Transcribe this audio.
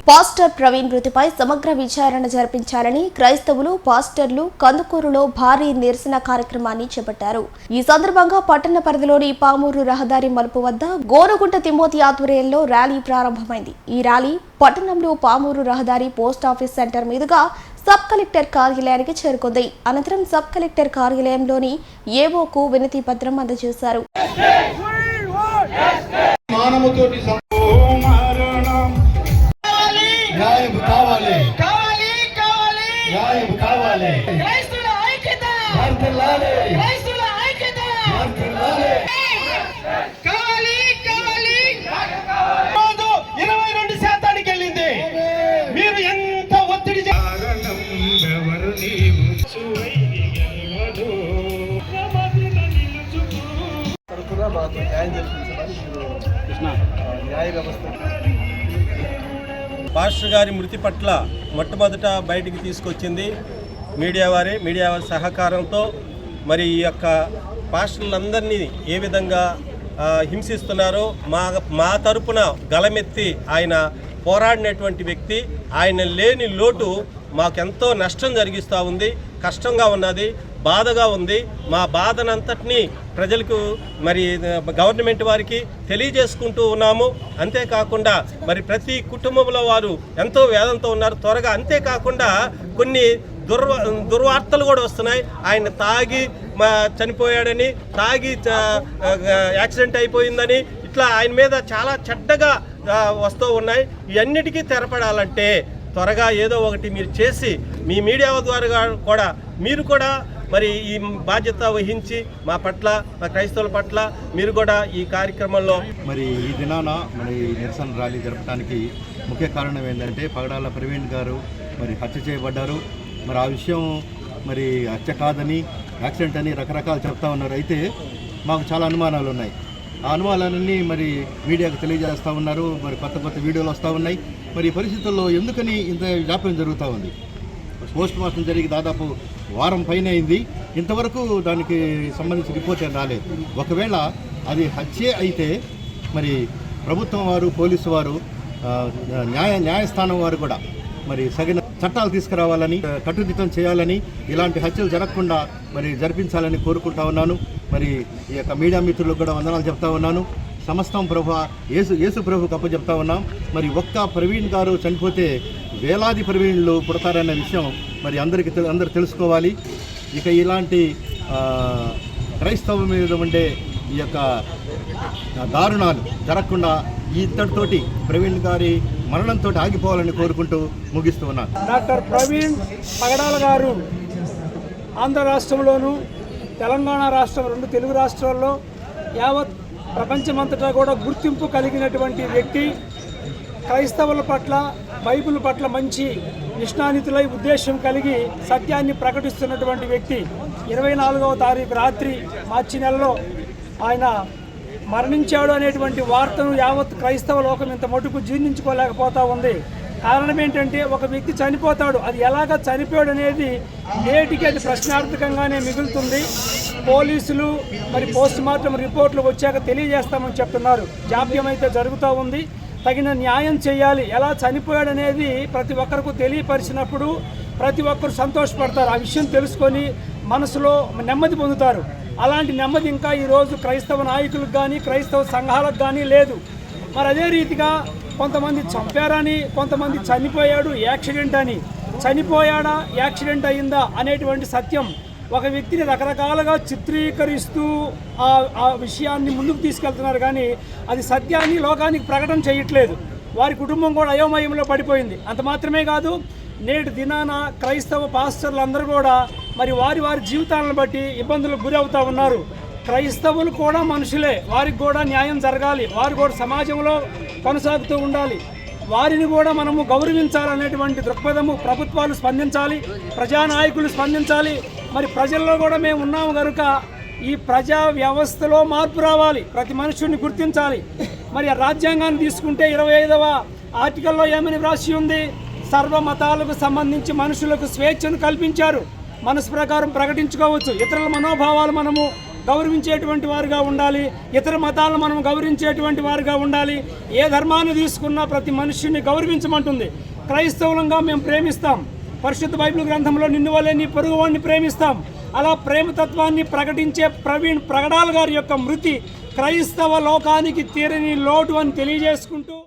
Pastor Praveen మృతిపై సమగ్ర విచారణ జరిపించాలని క్రైస్తవులు పాస్టర్లు కందుకూరులో భారీ నిరసన కార్యక్రమాన్ని చేపట్టారు. ఈ సందర్భంగా పట్టణ పరిధిలోని పామూరు రహదారి మలుపు వద్ద గోనుగుంట తిమోతి ఆధ్వర్యంలో ర్యాలీ ప్రారంభమైంది. ఈ ర్యాలీ పట్టణంలో పామూరు రహదారి పోస్టాఫీస్ సెంటర్ మీదుగా సబ్ కలెక్టర్ కార్యాలయానికి చేరుకుంది. అనంతరం సబ్ కలెక్టర్ కార్యాలయంలోని ఏవోకు వినతి పత్రం అందజేశారు. మీరు ఎంత ఒత్తిడి పాస్టర్ గారి మృతి పట్ల మొట్టమొదట బయటికి తీసుకొచ్చింది మీడియా వారి సహకారంతో. మరి ఈ యొక్క పాస్టర్లందరినీ ఏ విధంగా హింసిస్తున్నారో మా తరపున గలమెత్తి ఆయన పోరాడినటువంటి వ్యక్తి. ఆయన లేని లోటు మాకెంతో నష్టం జరిగిస్తూ ఉంది, కష్టంగా ఉన్నది, బాధగా ఉంది. మా బాధనంతటినీ ప్రజలకు మరి గవర్నమెంట్ వారికి తెలియజేసుకుంటూ ఉన్నాము. అంతేకాకుండా మరి ప్రతి కుటుంబంలో వారు ఎంతో వేదంతో ఉన్నారు త్వరగా. అంతేకాకుండా కొన్ని దుర్వార్తలు కూడా వస్తున్నాయి. ఆయన తాగి చనిపోయాడని, తాగి యాక్సిడెంట్ అయిపోయిందని, ఇట్లా ఆయన మీద చాలా చెడ్డగా వస్తూ ఉన్నాయి. ఇవన్నిటికీ తెరపడాలంటే త్వరగా ఏదో ఒకటి మీరు చేసి మీ మీడియా ద్వారా కూడా మీరు కూడా మరి ఈ బాధ్యత వహించి మా పట్ల, మా క్రైస్తవుల పట్ల మీరు కూడా ఈ కార్యక్రమంలో మరి ఈ దినాన మరి నిరసన ర్యాలీ జరపడానికి ముఖ్య కారణం ఏంటంటే పగడాల ప్రవీణ్ గారు మరి హత్య చేయబడ్డారు. మరి ఆ విషయం మరి హత్య కాదని, యాక్సిడెంట్ అని రకరకాలు చెప్తా ఉన్నారు. అయితే మాకు చాలా అనుమానాలు ఉన్నాయి. ఆ అనుమానాలన్నీ మరి మీడియాకు తెలియజేస్తూ ఉన్నారు. మరి కొత్త వీడియోలు వస్తూ ఉన్నాయి. మరి ఈ పరిస్థితుల్లో ఎందుకని ఇంత జాప్యం జరుగుతూ ఉంది? పోస్ట్ మార్టం జరిగి దాదాపు వారం పైన అయింది. ఇంతవరకు దానికి సంబంధించిన రిపోర్ట్ ఏం రాలేదు. ఒకవేళ అది హత్యే అయితే మరి ప్రభుత్వం వారు, పోలీసు వారు, న్యాయస్థానం వారు కూడా మరి సగిన చట్టాలు తీసుకురావాలని, కట్టుదిట్టం చేయాలని, ఇలాంటి హత్యలు జరగకుండా మరి జరిపించాలని కోరుకుంటా ఉన్నాను. మరి ఈ యొక్క మీడియా మిత్రులకు కూడా వందనాలు చెప్తా ఉన్నాను. సమస్తం ప్రభు యేసు ప్రభుకు అప్పచెప్తా ఉన్నాం. మరి ఒక్క ప్రవీణ్ గారు చనిపోతే వేలాది ప్రవీణులు పుడతారనే విషయం మరి అందరూ తెలుసుకోవాలి. ఇక ఇలాంటి క్రైస్తవం మీద ఉండే ఈ యొక్క దారుణాలు జరగకుండా ఇద్దరితోటి ప్రవీణ్ గారి మరణంతో ఆగిపోవాలని కోరుకుంటూ ముగిస్తూ ఉన్నాను. డాక్టర్ ప్రవీణ్ పగడాల గారు ఆంధ్ర రాష్ట్రంలోను, తెలంగాణ రాష్ట్రం, రెండు తెలుగు రాష్ట్రాల్లో యావత్ ప్రపంచమంతటా కూడా గుర్తింపు కలిగినటువంటి వ్యక్తి. క్రైస్తవుల పట్ల, బైబిల్ పట్ల మంచి నిష్ణానితులై ఉద్దేశం కలిగి సత్యాన్ని ప్రకటిస్తున్నటువంటి వ్యక్తి. 24వ తారీఖు రాత్రి మార్చి నెలలో ఆయన మరణించాడు అనేటువంటి వార్తను యావత్ క్రైస్తవ లోకం ఇంత మటుకు జీర్ణించుకోలేకపోతూ ఉంది. కారణం ఏంటంటే ఒక వ్యక్తి చనిపోతాడు, అది ఎలాగ చనిపోయాడు అనేది నేటికి అది ప్రశ్నార్థకంగానే మిగులుతుంది. పోలీసులు మరి పోస్ట్ మార్టం రిపోర్ట్లు వచ్చాక తెలియజేస్తామని చెప్తున్నారు. జాప్యం అయితే జరుగుతూ ఉంది. తగిన న్యాయం చేయాలి. ఎలా చనిపోయాడు అనేది ప్రతి ఒక్కరికి తెలియపరిచినప్పుడు ప్రతి ఒక్కరు సంతోషపడతారు. ఆ విషయం తెలుసుకొని మనసులో నెమ్మది పొందుతారు. అలాంటి నెమ్మది ఇంకా ఈరోజు క్రైస్తవ నాయకులకు కానీ, క్రైస్తవ సంఘాలకు కానీ లేదు. మరి అదే రీతిగా కొంతమంది చంపారని, కొంతమంది చనిపోయాడు యాక్సిడెంట్ అని. చనిపోయాడా, యాక్సిడెంట్ అయిందా అనేటువంటి సత్యం ఒక వ్యక్తిని రకరకాలుగా చిత్రీకరిస్తూ ఆ విషయాన్ని ముందుకు తీసుకెళ్తున్నారు. కానీ అది సత్యాన్ని లోకానికి ప్రకటన చేయట్లేదు. వారి కుటుంబం కూడా అయోమయంలో పడిపోయింది. అంత మాత్రమే కాదు, నేటి దినాన క్రైస్తవ పాస్టర్లందరూ కూడా మరి వారి జీవితాలను బట్టి ఇబ్బందులకు గురి అవుతూ ఉన్నారు. క్రైస్తవులు కూడా మనుషులే, వారికి కూడా న్యాయం జరగాలి, వారు కూడా సమాజంలో కొనసాగుతూ ఉండాలి, వారిని కూడా మనము గౌరవించాలనేటువంటి దృక్పథము ప్రభుత్వాలు స్పందించాలి, ప్రజానాయకులు స్పందించాలి. మరి ప్రజల్లో కూడా మేము ఉన్నాము కనుక ఈ ప్రజా వ్యవస్థలో మార్పు రావాలి, ప్రతి మనుషుడిని గుర్తించాలి. మరి రాజ్యాంగాన్ని తీసుకుంటే 25వ ఆర్టికల్లో ఏమని వ్రాసి ఉంది? సర్వ మతాలకు సంబంధించి మనుషులకు స్వేచ్ఛను కల్పించారు. మనసు ప్రకారం ప్రకటించుకోవచ్చు, ఇతరుల మనోభావాలు మనము గౌరవించేటువంటి వారుగా ఉండాలి, ఇతర మతాలను మనం గౌరవించేటువంటి వారుగా ఉండాలి. ఏ ధర్మాన్ని తీసుకున్నా ప్రతి మనుష్యుని గౌరవించమంటుంది. క్రైస్తవులంగా మేము ప్రేమిస్తాం. పరిశుద్ధ బైబిల్ గ్రంథంలో నిన్ను వలె నీ పొరుగువాడిని ప్రేమిస్తాం. అలా ప్రేమతత్వాన్ని ప్రకటించే ప్రవీణ్ ప్రగడాల గారి యొక్క మృతి క్రైస్తవ లోకానికి తీరని లోటు అని తెలియజేసుకుంటూ